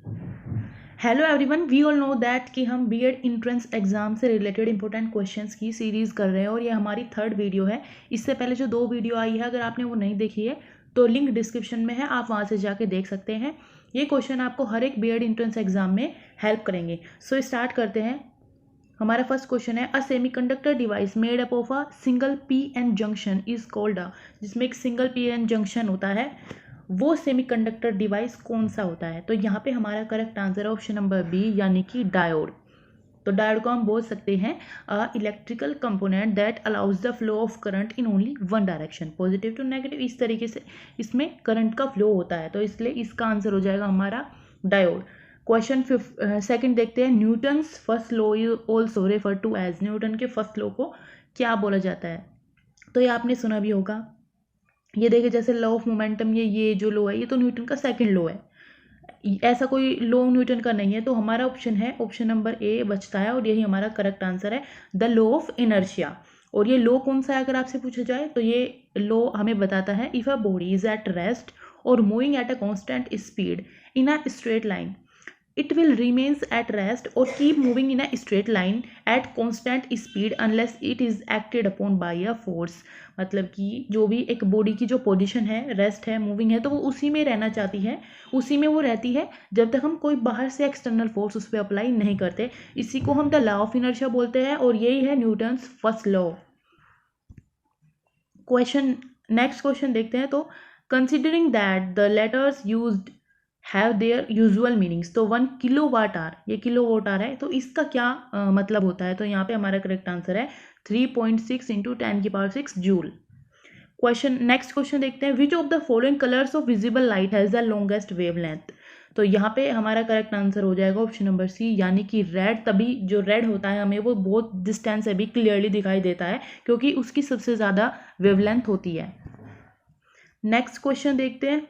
Hello everyone, we all know that कि हम BEd entrance exam से रिलेटेड इंपॉर्टेंट क्वेश्चंस की सीरीज़ कर रहे हैं और ये हमारी थर्ड वीडियो है। इससे पहले जो 2 वीडियो आई है, अगर आपने वो नहीं देखी है तो लिंक डिस्क्रिप्शन में है, आप वहाँ से जाके देख सकते हैं। ये क्वेश्चन आपको हर एक बीएड इंट्रेंस एग्जाम में हेल्प करेंगे। सो स्टार्ट करते हैं। हमारा फर्स्ट क्वेश्चन है, a semiconductor device made up of a single P N junction is called a, जिसमें एक सिंगल पी एन जंक्शन होता है, वो सेमीकंडक्टर डिवाइस कौन सा होता है? तो यहाँ पे हमारा करेक्ट आंसर है ऑप्शन नंबर बी, यानी कि डायोड। तो डायोड को हम बोल सकते हैं electrical component that allows the flow of current in only one direction, positive to negative. इस तरीके से इसमें करंट का फ्लो होता है, तो इसलिए इसका आंसर हो जाएगा हमारा डायोड। क्वेश्चन सेकंड देखते हैं, Newton's first law is also refer to as, Newton के फर्स्ट लॉ को क्या बोला जाता है? तो ये आपने सुना भी होगा। ये देखिए, जैसे लॉ ऑफ मोमेंटम, ये जो लॉ है ये तो न्यूटन का सेकंड लॉ है, ऐसा कोई लॉ न्यूटन का नहीं है। तो हमारा ऑप्शन है, ऑप्शन नंबर ए बचता है और यही हमारा करेक्ट आंसर है, द लॉ ऑफ इनर्शिया। और ये लॉ कौन सा है अगर आपसे पूछा जाए तो ये लॉ हमें बताता है, if a body is at rest और moving at a constant speed in a straight line, it will remains at rest or keep moving in a straight line at constant speed unless it is acted upon by a force। मतलब कि जो भी एक body की जो position है, rest है, moving है, तो वो उसी में रहना चाहती है, उसी में वो रहती है जब तक हम कोई बाहर से एक्सटर्नल फोर्स उस पर अप्लाई नहीं करते। इसी को हम द लॉ ऑफ इनर्शिया बोलते हैं और यही है Newton's first law. Next question देखते हैं। तो considering that the letters used have their usual meanings, तो 1 किलो वाट आर, ये किलो वाट आर है, तो इसका क्या मतलब होता है? तो यहाँ पे हमारा करेक्ट आंसर है 3.6 इंटू 10⁶ जूल। नेक्स्ट क्वेश्चन देखते हैं, which of the following colours of visible light has the longest wavelength? तो यहाँ पे हमारा करेक्ट आंसर हो जाएगा ऑप्शन नंबर सी, यानी कि रेड। तभी जो रेड होता है हमें वो बहुत डिस्टेंस से भी क्लियरली दिखाई देता है, क्योंकि उसकी सबसे ज़्यादा वेवलेंथ होती है। नेक्स्ट क्वेश्चन देखते हैं,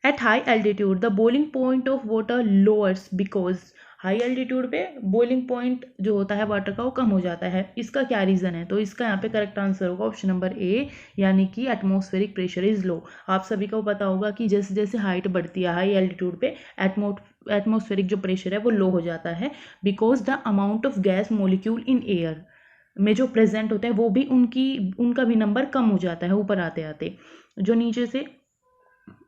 at high altitude the boiling point of water lowers because, high altitude पे बॉइलिंग पॉइंट जो होता है वाटर का वो कम हो जाता है, इसका क्या रीज़न है? तो इसका यहाँ पे करेक्ट आंसर होगा ऑप्शन नंबर ए, यानी कि एटमॉस्फेरिक प्रेशर इज लो। आप सभी को पता होगा कि जैसे जैसे हाइट बढ़ती है हाई एल्टीट्यूड पे एटमॉस्फेरिक जो प्रेशर है वो लो हो जाता है, because the amount of gas molecule in air में जो प्रेजेंट होते हैं वो भी उनका भी नंबर कम हो जाता है ऊपर आते आते। जो नीचे से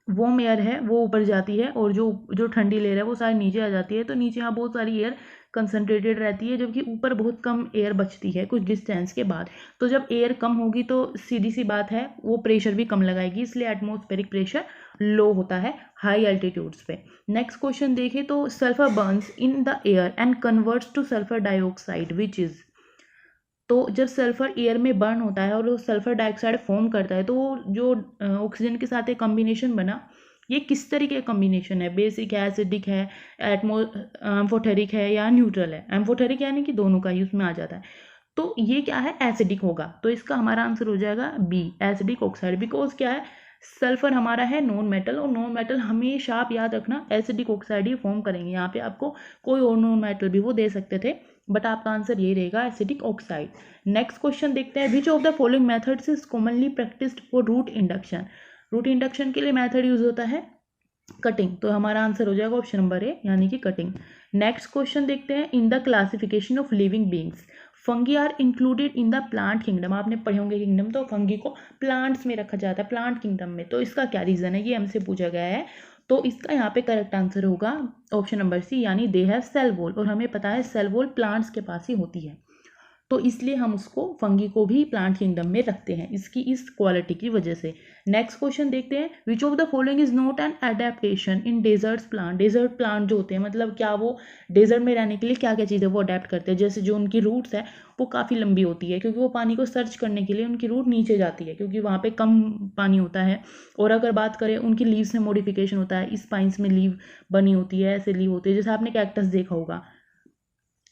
वार्म एयर है वो ऊपर जाती है और जो जो ठंडी लेयर है वो सारी नीचे आ जाती है, तो नीचे यहाँ बहुत सारी एयर कंसनट्रेटेड रहती है, जबकि ऊपर बहुत कम एयर बचती है कुछ डिस्टेंस के बाद। तो जब एयर कम होगी तो सीधी सी बात है वो प्रेशर भी कम लगाएगी, इसलिए एटमॉस्फेरिक प्रेशर लो होता है हाई एल्टीट्यूड्स पे। नेक्स्ट क्वेश्चन देखें तो, sulphur Burns in the air and converts two sulphur dioxide which is. तो जब सल्फर एयर में बर्न होता है और वो सल्फर डाइऑक्साइड फॉर्म करता है, तो जो ऑक्सीजन के साथ एक कॉम्बिनेशन बना, ये किस तरीके का कॉम्बिनेशन है? बेसिक है, एसिडिक है, एम्फोटेरिक है या न्यूट्रल है? एम्फोटेरिक यानी कि दोनों का ही उसमें आ जाता है, तो ये क्या है? एसिडिक होगा। तो इसका हमारा आंसर हो जाएगा बी, एसिडिक ऑक्साइड। बिकॉज क्या है, सल्फर हमारा है नॉन मेटल, और नॉन मेटल हमेशा आप याद रखना एसिडिक ऑक्साइड ही फॉर्म करेंगे। यहाँ पे आपको कोई और नॉन मेटल भी वो दे सकते थे, बट आपका आंसर ये रहेगा एसिडिक ऑक्साइड। नेक्स्ट क्वेश्चन देखते हैं, which of the following methods is commonly practised for root induction? Root induction के लिए मेथड यूज होता है कटिंग, तो हमारा आंसर हो जाएगा ऑप्शन नंबर ए, यानी कि कटिंग। नेक्स्ट क्वेश्चन देखते हैं, in the classification of living beings fungi are included in the plant kingdom. आपने पढ़े होंगे किंगडम, तो फंगी को प्लांट्स में रखा जाता है, प्लांट किंगडम में। तो इसका क्या रीजन है, ये हमसे पूछा गया है। तो इसका यहाँ पे करेक्ट आंसर होगा ऑप्शन नंबर सी, यानी दे हैव सेल वॉल, और हमें पता है सेल वॉल प्लांट्स के पास ही होती है, तो इसलिए हम उसको फंगी को भी प्लांट किंगडम में रखते हैं, इसकी इस क्वालिटी की वजह से। नेक्स्ट क्वेश्चन देखते हैं, which of the following is not an adaptation in desert plant? Desert plant जो होते हैं, मतलब क्या वो डेजर्ट में रहने के लिए क्या क्या चीज़ें वो अडेप्ट करते हैं? जैसे जो उनकी रूट्स है वो काफ़ी लंबी होती है, क्योंकि वो पानी को सर्च करने के लिए उनकी रूट नीचे जाती है, क्योंकि वहाँ पे कम पानी होता है। और अगर बात करें उनकी लीव्स में मॉडिफिकेशन होता है, स्पाइंस में लीव बनी होती है, ऐसे लीव होती है, जैसे आपने कैक्टस देखा होगा,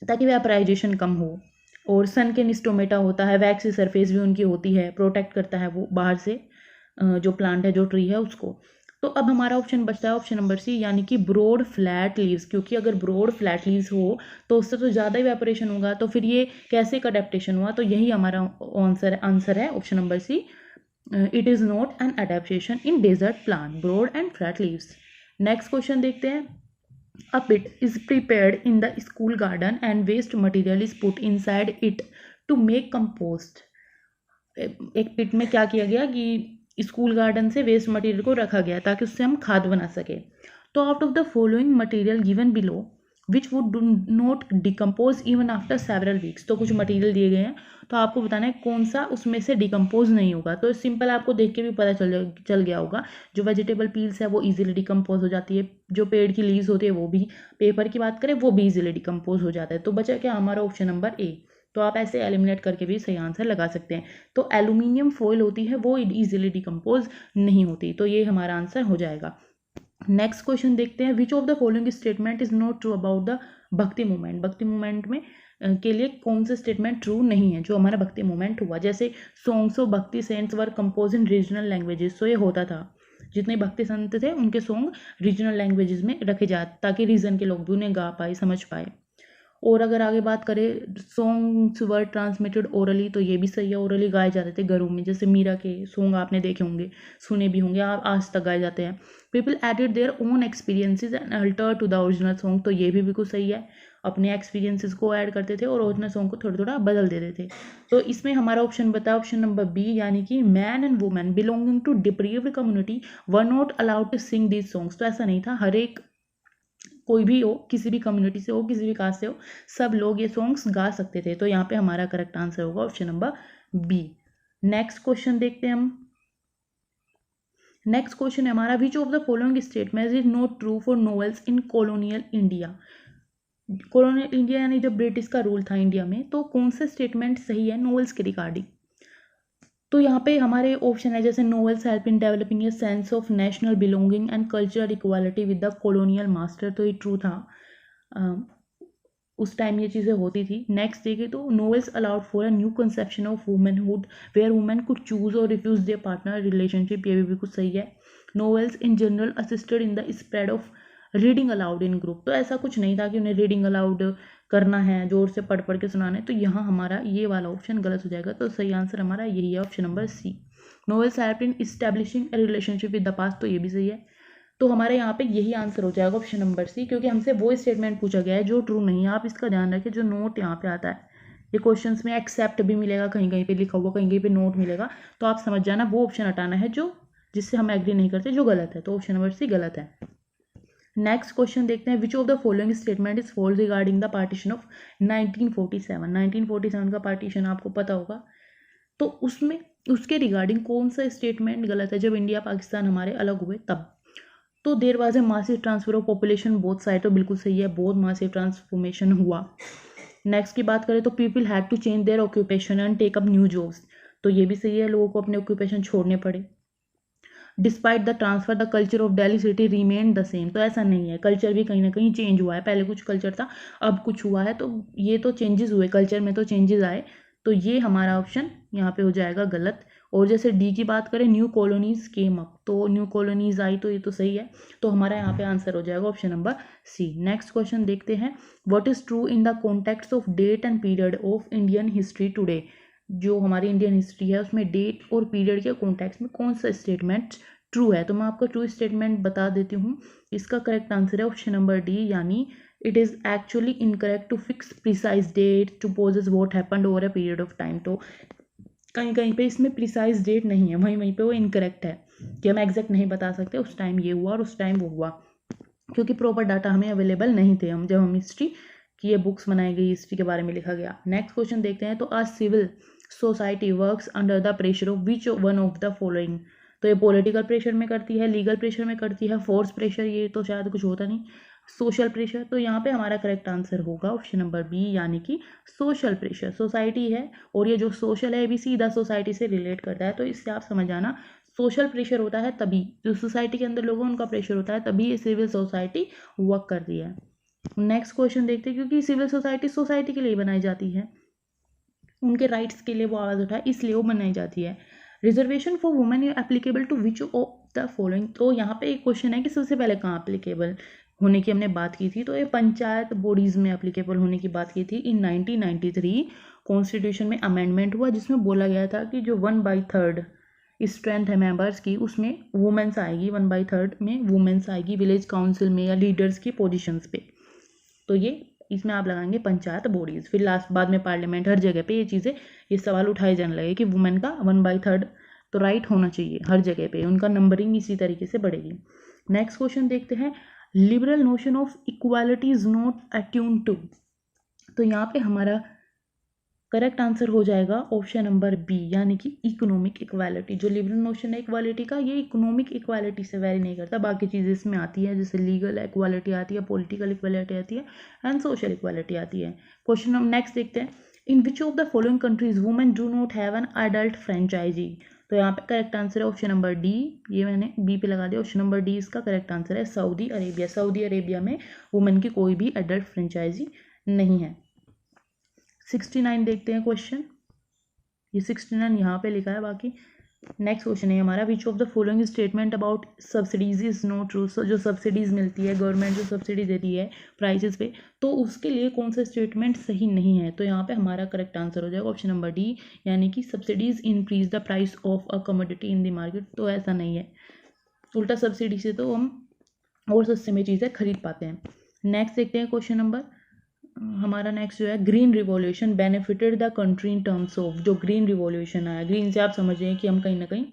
ताकि वेपराइजेशन कम हो। और सन के निस्टोमेटा होता है, वैक्सी सरफेस भी उनकी होती है, प्रोटेक्ट करता है वो बाहर से जो प्लांट है, जो ट्री है उसको। तो अब हमारा ऑप्शन बचता है ऑप्शन नंबर सी, यानी कि ब्रॉड फ्लैट लीव्स, क्योंकि अगर ब्रॉड फ्लैट लीव्स हो तो उससे तो ज़्यादा ही वेपोरेशन होगा, तो फिर ये कैसे एक अडेप्टेशन हुआ? तो यही हमारा आंसर है option number C, it is not an adaptation in desert plant broad and flat leaves. Next question देखते हैं। A pit is prepared in the school garden and waste material is put inside it to make compost। एक पिट में क्या किया गया कि school garden से waste material को रखा गया ताकि उससे हम खाद बना सके। तो out of the following material given below which would do not decompose even after several weeks. तो कुछ मटेरियल दिए गए हैं, तो आपको बताना है कौन सा उसमें से डिकम्पोज नहीं होगा। तो सिंपल आपको देख के भी पता चल गया होगा। जो वेजिटेबल पील्स है वो इजीली डिकम्पोज हो जाती है, जो पेड़ की लीव्स होती है वो भी, पेपर की बात करें वो भी इजीली डिकम्पोज हो जाता है। तो बचा क्या हमारा ऑप्शन नंबर ए। तो आप ऐसे एलिमिनेट करके भी सही आंसर लगा सकते हैं। तो एल्यूमिनियम फॉइल होती है वो इजीली डिकम्पोज नहीं होती, तो ये हमारा आंसर हो जाएगा। नेक्स्ट क्वेश्चन देखते हैं। Which of the following statement is not true about the भक्ति मूवमेंट। भक्ति मूवमेंट में के लिए कौन सा स्टेटमेंट ट्रू नहीं है जो हमारा भक्ति मूवमेंट हुआ। जैसे songs of bhakti saints were composed in regional languages. तो ये होता था, जितने भक्ति संत थे उनके सॉन्ग रीजनल लैंग्वेजेस में रखे जाते ताकि रीजन के लोग भी उन्हें गा पाए, समझ पाए। और अगर आगे बात करें सॉन्ग्स वर ट्रांसमिटेड ओरली, तो ये भी सही है, ओरली गाए जाते थे घरों में। जैसे मीरा के सॉन्ग आपने देखे होंगे, सुने भी होंगे, आप आज तक गाए जाते हैं। People added their own experiences and alter to the original song. तो ये भी बिल्कुल सही है, अपने एक्सपीरियंसेस को ऐड करते थे और ओरिजिनल सॉन्ग को थोड़ा थोड़ा बदल देते थे। तो इसमें हमारा ऑप्शन बताया ऑप्शन नंबर बी, यानी कि man and women belonging to deprived community were not allowed to sing these songs. तो ऐसा नहीं था, हर एक कोई भी हो, किसी भी कम्युनिटी से हो, किसी भी कास्ट से हो, सब लोग ये सॉन्ग्स गा सकते थे। तो यहाँ पे हमारा करेक्ट आंसर होगा option number B. Next question देखते हैं हम। नेक्स्ट क्वेश्चन है हमारा, which of the following statements is not true for novels in colonial India. Colonial India यानी जब ब्रिटिश का रूल था इंडिया में, तो कौन सा स्टेटमेंट सही है नोवेल्स के रिगार्डिंग। तो यहाँ पे हमारे ऑप्शन है जैसे novels help in developing a sense of national belonging and cultural equality with the colonial master. तो ये ट्रू था, उस टाइम ये चीज़ें होती थी। नेक्स्ट देखें तो novels allowed for a new conception of womanhood where women could choose और रिफ्यूज देयर पार्टनर रिलेशनशिप। ये भी बिल्कुल सही है। Novels in general assisted in the spread of reading aloud in group. तो ऐसा कुछ नहीं था कि उन्हें रीडिंग अलाउड करना है, जोर से पढ़ पढ़ के सुनाना है। तो यहाँ हमारा ये वाला ऑप्शन गलत हो जाएगा। तो सही आंसर हमारा यही है, option number C. Novels help in establishing a relationship with the past. तो ये भी सही है। तो हमारे यहाँ पे यही आंसर हो जाएगा ऑप्शन नंबर सी, क्योंकि हमसे वो स्टेटमेंट पूछा गया है जो ट्रू नहीं है। आप इसका ध्यान रखें, जो नोट यहाँ पे आता है ये क्वेश्चंस में एक्सेप्ट भी मिलेगा, कहीं कहीं पे लिखा हुआ, कहीं कहीं पे नोट मिलेगा। तो आप समझ जाना वो ऑप्शन हटाना है जो जिससे हम एग्री नहीं करते, जो गलत है। तो ऑप्शन नंबर सी गलत है। नेक्स्ट क्वेश्चन देखते हैं। Which of the following statement is false regarding the partition of 1947। 1947 का पार्टीशन आपको पता होगा, तो उसमें उसके रिगार्डिंग कौन सा स्टेटमेंट गलत है जब इंडिया पाकिस्तान हमारे अलग हुए तब। तो there was a massive transfer of population both side. तो बिल्कुल सही है, बहुत मासिव ट्रांसफॉर्मेशन हुआ। नेक्स्ट की बात करें तो people had to change their occupation and take up new jobs. तो ये भी सही है, लोगों को अपने ऑक्यूपेशन छोड़ने पड़े। Despite the transfer the culture of Delhi city remain the same. तो ऐसा नहीं है, कल्चर भी कहीं ना कहीं चेंज हुआ है। पहले कुछ कल्चर था, अब कुछ हुआ है, तो ये तो चेंजेस हुए, कल्चर में तो चेंजेस आए। तो ये हमारा ऑप्शन यहाँ पे हो जाएगा गलत। और जैसे डी की बात करें, न्यू कॉलोनीज केम अप, तो न्यू कॉलोनीज आई, तो ये तो सही है। तो हमारा यहाँ पे आंसर हो जाएगा option number C. Next question देखते हैं। What is true in the context of date and period of Indian history today. जो हमारी इंडियन हिस्ट्री है उसमें डेट और पीरियड के कॉन्टेक्स्ट में कौन सा स्टेटमेंट ट्रू है। तो मैं आपको ट्रू स्टेटमेंट बता देती हूँ। इसका करेक्ट आंसर है ऑप्शन नंबर डी, यानी it is actually incorrect to fix precise date to poses what happened over a period of time. तो कहीं कहीं पे इसमें प्रिसाइज डेट नहीं है, वहीं वहीं पे वो इनकरेक्ट है कि हम एग्जैक्ट नहीं बता सकते उस टाइम ये हुआ और उस टाइम वो हुआ, क्योंकि प्रॉपर डाटा हमें अवेलेबल नहीं थे जब हम हिस्ट्री की ये बुक्स बनाई गई, हिस्ट्री के बारे में लिखा गया। नेक्स्ट क्वेश्चन देखते हैं। तो a civil society works under the pressure of which one of the following. तो ये पॉलिटिकल प्रेशर में करती है, लीगल प्रेशर में करती है, फोर्स प्रेशर, ये तो शायद कुछ होता नहीं, सोशल प्रेशर। तो यहाँ पे हमारा करेक्ट आंसर होगा ऑप्शन नंबर बी, यानी कि सोशल प्रेशर। सोसाइटी है और ये जो सोशल है भी सीधा सोसाइटी से रिलेट करता है। तो इससे आप समझ आना, सोशल प्रेशर होता है तभी, जो सोसाइटी के अंदर लोग हैं उनका प्रेशर होता है तभी ये सिविल सोसाइटी वर्क करती है। नेक्स्ट क्वेश्चन देखते हैं। क्योंकि सिविल सोसाइटी सोसाइटी के लिए बनाई जाती है, उनके राइट्स के लिए वो आवाज़ उठाए, इसलिए वो बनाई जाती है। Reservation for women applicable to which of the following. तो यहाँ पे एक क्वेश्चन है कि सबसे पहले कहाँ एप्लीकेबल होने की हमने बात की थी। तो ये पंचायत बॉडीज़ में एप्लीकेबल होने की बात की थी। इन 1993 कॉन्स्टिट्यूशन में अमेंडमेंट हुआ जिसमें बोला गया था कि जो 1/3 स्ट्रेंथ है मेंबर्स की, उसमें वुमेन्स आएगी, 1/3 में वुमेन्स आएगी विलेज काउंसिल में या लीडर्स की पोजीशंस पे। तो ये इसमें आप लगाएंगे पंचायत बॉडीज। फिर लास्ट बाद में पार्लियामेंट, हर जगह पे ये चीज़ें, ये सवाल उठाए जाने लगे कि वुमेन का 1/3 तो राइट होना चाहिए हर जगह पे, उनका नंबरिंग इसी तरीके से बढ़ेगी। नेक्स्ट क्वेश्चन देखते हैं, liberal notion of equality is not attune to. तो यहाँ पे हमारा करेक्ट आंसर हो जाएगा ऑप्शन नंबर बी, यानी कि इकोनॉमिक इक्वालिटी। जो लिबरल नोशन है इक्वालिटी का, ये इकोनॉमिक इक्वालिटी से वेरी नहीं करता, बाकी चीज़ें इसमें आती है, जैसे लीगल इक्वालिटी आती है, पॉलिटिकल इक्वालिटी आती है एंड सोशल इक्वालिटी आती है। क्वेश्चन हम नेक्स्ट देखते हैं, in which of the following countries women do not have an adult franchise. तो यहाँ पे करेक्ट आंसर है ऑप्शन नंबर डी, ये मैंने बी पे लगा दिया, ऑप्शन नंबर डी इसका करेक्ट आंसर है, सऊदी अरेबिया। सऊदी अरेबिया में वुमेन की कोई भी अडल्ट फ्रेंचाइजी नहीं है। 69 देखते हैं क्वेश्चन, ये 69 यहाँ पे लिखा है, बाकी नेक्स्ट क्वेश्चन है हमारा, which of the following statement about subsidies is not true. जो सब्सिडीज मिलती है, गवर्नमेंट जो सब्सिडी देती है प्राइसेस पे, तो उसके लिए कौन सा स्टेटमेंट सही नहीं है। तो यहाँ पे हमारा करेक्ट आंसर हो जाएगा ऑप्शन नंबर डी, यानी कि subsidies increase the price of a commodity in the market. तो ऐसा नहीं है, उल्टा सब्सिडी से तो हम और सस्ते में चीज़ें खरीद पाते हैं। नेक्स्ट देखते हैं क्वेश्चन नंबर हमारा, नेक्स्ट जो है, green revolution benefited the country in terms of. जो ग्रीन रिवॉल्यूशन आया, ग्रीन से आप समझ रहे हैं कि हम कहीं ना कहीं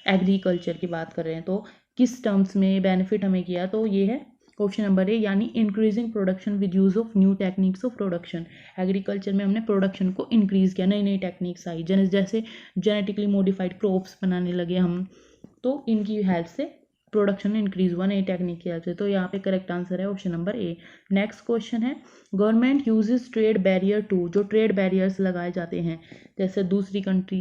एग्रीकल्चर की बात कर रहे हैं, तो किस टर्म्स में बेनिफिट हमें किया, तो ये है ऑप्शन नंबर ए, यानी increasing production with use of new techniques of production. Agriculture में हमने प्रोडक्शन को इंक्रीज किया, नई नई टेक्निक्स आई, जैसे जेनेटिकली मॉडिफाइड क्रॉप्स बनाने लगे हम, तो इनकी हेल्प से प्रोडक्शन इंक्रीज हुआ नई टेक्निक की हेल्प से। तो यहाँ पे करेक्ट आंसर है option number A. Next question है, government uses trade barrier to. जो ट्रेड बैरियर्स लगाए जाते हैं, जैसे दूसरी कंट्री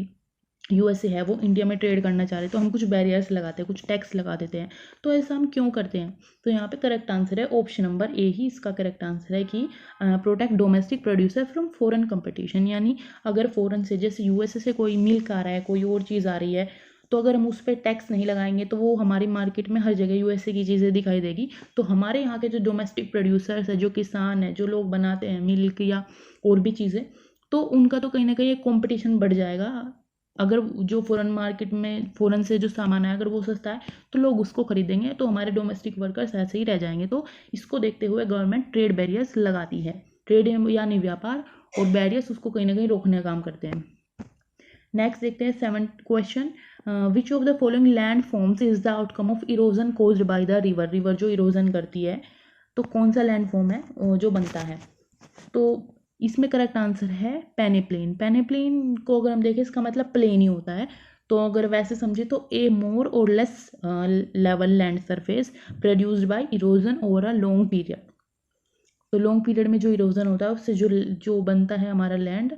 यूएसए है, वो इंडिया में ट्रेड करना चाह रहे हैं, तो हम कुछ बैरियर्स लगाते हैं, कुछ टैक्स लगा देते हैं। तो ऐसा हम क्यों करते हैं, तो यहाँ पे करेक्ट आंसर है ऑप्शन नंबर ए ही इसका करेक्ट आंसर है, कि protect domestic producer from foreign competition. यानी अगर फॉरेन से, जैसे यूएसए से कोई मिल्क आ रहा है, कोई और चीज़ आ रही है, तो अगर हम उस पर टैक्स नहीं लगाएंगे तो वो हमारी मार्केट में हर जगह यूएसए की चीज़ें दिखाई देगी। तो हमारे यहाँ के जो डोमेस्टिक प्रोड्यूसर्स है, जो किसान है, जो लोग बनाते हैं मिल्क या और भी चीज़ें, तो उनका तो कहीं ना कहीं एक कॉम्पिटिशन बढ़ जाएगा। अगर जो फॉरेन मार्केट में फॉरेन से जो सामान है, अगर वो सस्ता है तो लोग उसको खरीदेंगे, तो हमारे डोमेस्टिक वर्कर्स ऐसे ही रह जाएंगे। तो इसको देखते हुए गवर्नमेंट ट्रेड बैरियर्स लगाती है। ट्रेड यानी व्यापार, और बैरियर्स उसको कहीं ना कहीं रोकने का काम करते हैं। नेक्स्ट देखते हैं 7th question, which of the following land forms is the outcome of erosion caused by the river. River जो इरोजन करती है, तो कौन सा लैंड फॉर्म है जो बनता है, तो इसमें करेक्ट आंसर है पेनेप्लेन। पेनेप्लेन को अगर हम देखें, इसका मतलब प्लेन ही होता है। तो अगर वैसे समझे तो ए मोर और less level land surface produced by erosion over a long period. तो लॉन्ग पीरियड में जो इरोजन होता है, उससे जो बनता है हमारा लैंड,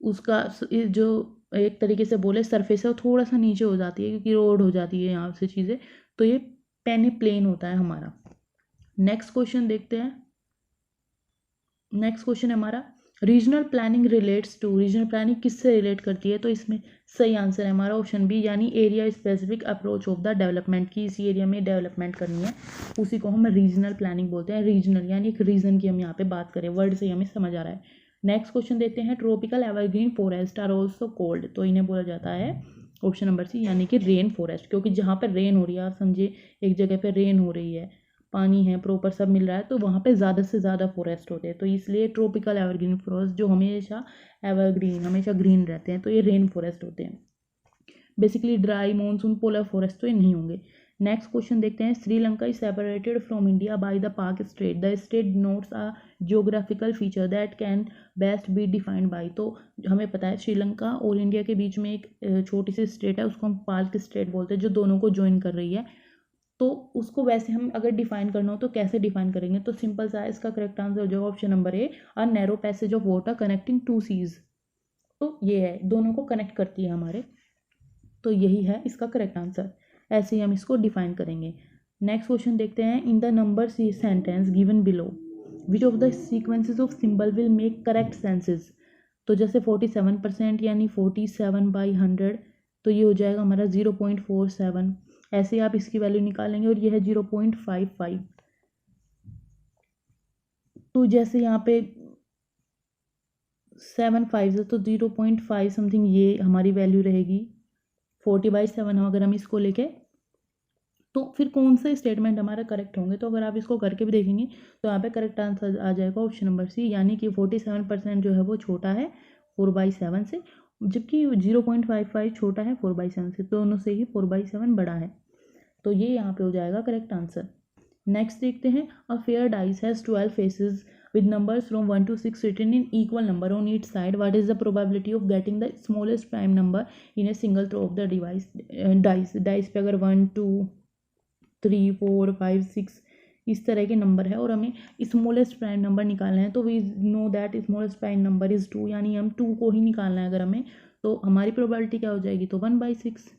उसका जो एक तरीके से बोले सरफेस है, वो थोड़ा सा नीचे हो जाती है, क्योंकि रोड हो जाती है यहाँ से चीज़ें, तो ये पेनेप्लेन होता है हमारा। नेक्स्ट क्वेश्चन देखते हैं। नेक्स्ट क्वेश्चन है हमारा, regional planning relates to. Regional planning किससे रिलेट करती है, तो इसमें सही आंसर है हमारा ऑप्शन बी, यानी area specific approach of the development की। इसी एरिया में डेवलपमेंट करनी है, उसी को हम रीजनल प्लानिंग बोलते हैं। रीजनल यानी एक रीजन की हम यहाँ पे बात करें, वर्ड से हमें समझ आ रहा है। नेक्स्ट क्वेश्चन देखते हैं, tropical evergreen forest are also called. तो इन्हें बोला जाता है ऑप्शन नंबर सी, यानी कि रेन फॉरेस्ट, क्योंकि जहाँ पर रेन हो रही है, आप समझिए एक जगह पर रेन हो रही है, पानी है प्रॉपर, सब मिल रहा है, तो वहाँ पे ज़्यादा से ज़्यादा फॉरेस्ट होते हैं। तो इसलिए ट्रॉपिकल एवरग्रीन फॉरेस्ट जो हमेशा एवरग्रीन, हमेशा ग्रीन रहते हैं, तो ये रेन फॉरेस्ट होते हैं। Basically dry monsoon polar forest तो ये नहीं होंगे। नेक्स्ट क्वेश्चन देखते हैं, Sri Lanka is separated from India by the Palk Strait. The state notes a geographical feature that can best be defined by. तो हमें पता है श्रीलंका और इंडिया के बीच में एक छोटी सी स्टेट है, उसको हम पाक स्टेट बोलते हैं, जो दोनों को ज्वाइन कर रही है। तो उसको वैसे हम अगर डिफाइन करना हो तो कैसे डिफाइन करेंगे, तो सिंपल सा है, इसका करेक्ट आंसर हो जाएगा option number A, a narrow passage of water connecting two seas. तो ये है, दोनों को कनेक्ट करती है हमारे, तो यही है इसका करेक्ट आंसर। ऐसे ही हम इसको डिफाइन करेंगे। नेक्स्ट क्वेश्चन देखते हैं, in the number C sentence given below which of the sequences of symbol will make correct senses. तो जैसे 47% यानी 47/100, तो ये हो जाएगा हमारा 0.47। ऐसे आप इसकी वैल्यू निकालेंगे, और ये है 0.55। तो जैसे यहाँ पे 7 5 है, तो 0.5 समथिंग ये हमारी वैल्यू रहेगी 40/7 अगर हम इसको लेके, तो फिर कौन से स्टेटमेंट हमारा करेक्ट होंगे। तो अगर आप इसको करके भी देखेंगे तो यहाँ पे करेक्ट आंसर आ जाएगा ऑप्शन नंबर सी, यानी कि 47% जो है वो छोटा है 4/7 से, जबकि 0.55 छोटा है 4/7 से, दोनों से ही 4/7 बड़ा है। तो ये यहाँ पे हो जाएगा करेक्ट आंसर। नेक्स्ट देखते हैं, a fair dice has 12 faces with numbers from 1 to 6 written in equal number on each side. What is the probability of getting the smallest prime number in a single throw of the dice पे अगर 1 2 3 4 5 6 इस तरह के number है और हमें smallest prime number निकालना है, तो we know that smallest prime number is 2, यानी हम 2 को ही निकालना है अगर हमें, तो हमारी प्रोबेबिलिटी क्या हो जाएगी, तो 1/6।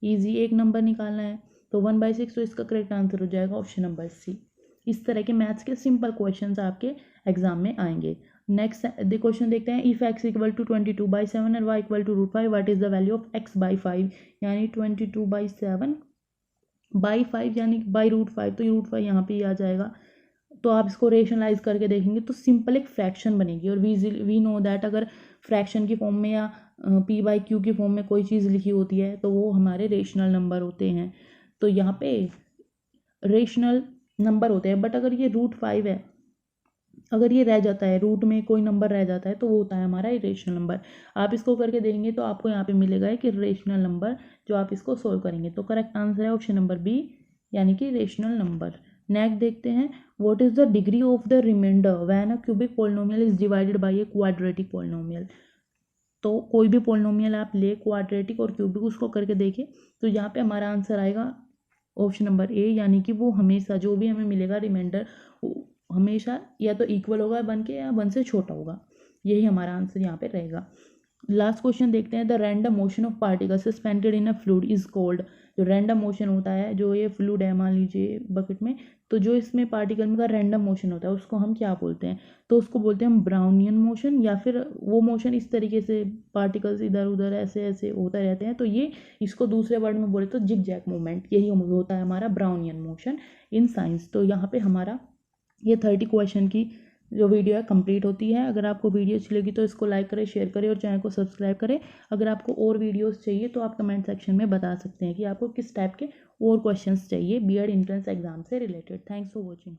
ईजी एक नंबर निकालना है तो 1/6, तो इसका करेक्ट आंसर हो जाएगा ऑप्शन नंबर सी। इस तरह के मैथ्स के सिंपल क्वेश्चंस आपके एग्जाम में आएंगे। नेक्स्ट क्वेश्चन देखते हैं, इफ x इक्वल टू 22/7 और y equal to √5, what is the value of x/5, यानी 22/7/5 यानी √5, तो √5 यहाँ पे आ जाएगा। तो आप इसको रेशनलाइज करके देखेंगे तो सिंपल एक फ्रैक्शन बनेगी, और वी नो दैट अगर फ्रैक्शन की फॉर्म में या p/q की फॉर्म में कोई चीज़ लिखी होती है तो वो हमारे रेशनल नंबर होते हैं। तो यहाँ पे रेशनल नंबर होते हैं, बट अगर ये √5 है, अगर ये रह जाता है रूट में कोई नंबर रह जाता है तो वो होता है हमारा इरेशनल नंबर। आप इसको करके देखेंगे तो आपको यहाँ पे मिलेगा कि रेशनल नंबर, जो आप इसको सोल्व करेंगे तो करेक्ट आंसर है ऑप्शन नंबर बी, यानी कि रेशनल नंबर। नेक्स्ट देखते हैं, what is the degree of the remainder when a cubic polynomial is divided by a quadratic polynomial. तो कोई भी पॉलिनोमियल आप ले, क्वाड्रेटिक और क्यूबिक, उसको करके देखें तो यहाँ पे हमारा आंसर आएगा ऑप्शन नंबर ए, यानी कि वो हमेशा जो भी हमें मिलेगा रिमाइंडर हमेशा या तो इक्वल होगा 1 के या 1 से छोटा होगा, यही हमारा आंसर यहाँ पे रहेगा। लास्ट क्वेश्चन देखते हैं, the random motion of particle suspended in a fluid is called. जो रैंडम मोशन होता है, जो ये फ्लूइड है मान लीजिए बकेट में, तो जो इसमें पार्टिकल का रैंडम मोशन होता है उसको हम क्या बोलते हैं, तो उसको बोलते हैं हम ब्राउनियन मोशन, या फिर वो मोशन इस तरीके से पार्टिकल्स इधर उधर ऐसे ऐसे होते रहते हैं, तो ये इसको दूसरे वर्ड में बोले तो जिग जैग मूवमेंट, यही होता है हमारा ब्राउनियन मोशन इन साइंस। तो यहाँ पे हमारा ये 30 क्वेश्चन की जो वीडियो है कंप्लीट होती है। अगर आपको वीडियो अच्छी लगी तो इसको लाइक करें, शेयर करें और चैनल को सब्सक्राइब करें। अगर आपको और वीडियोस चाहिए तो आप कमेंट सेक्शन में बता सकते हैं कि आपको किस टाइप के और क्वेश्चंस चाहिए बीएड एंट्रेंस एग्जाम से रिलेटेड। Thanks for watching.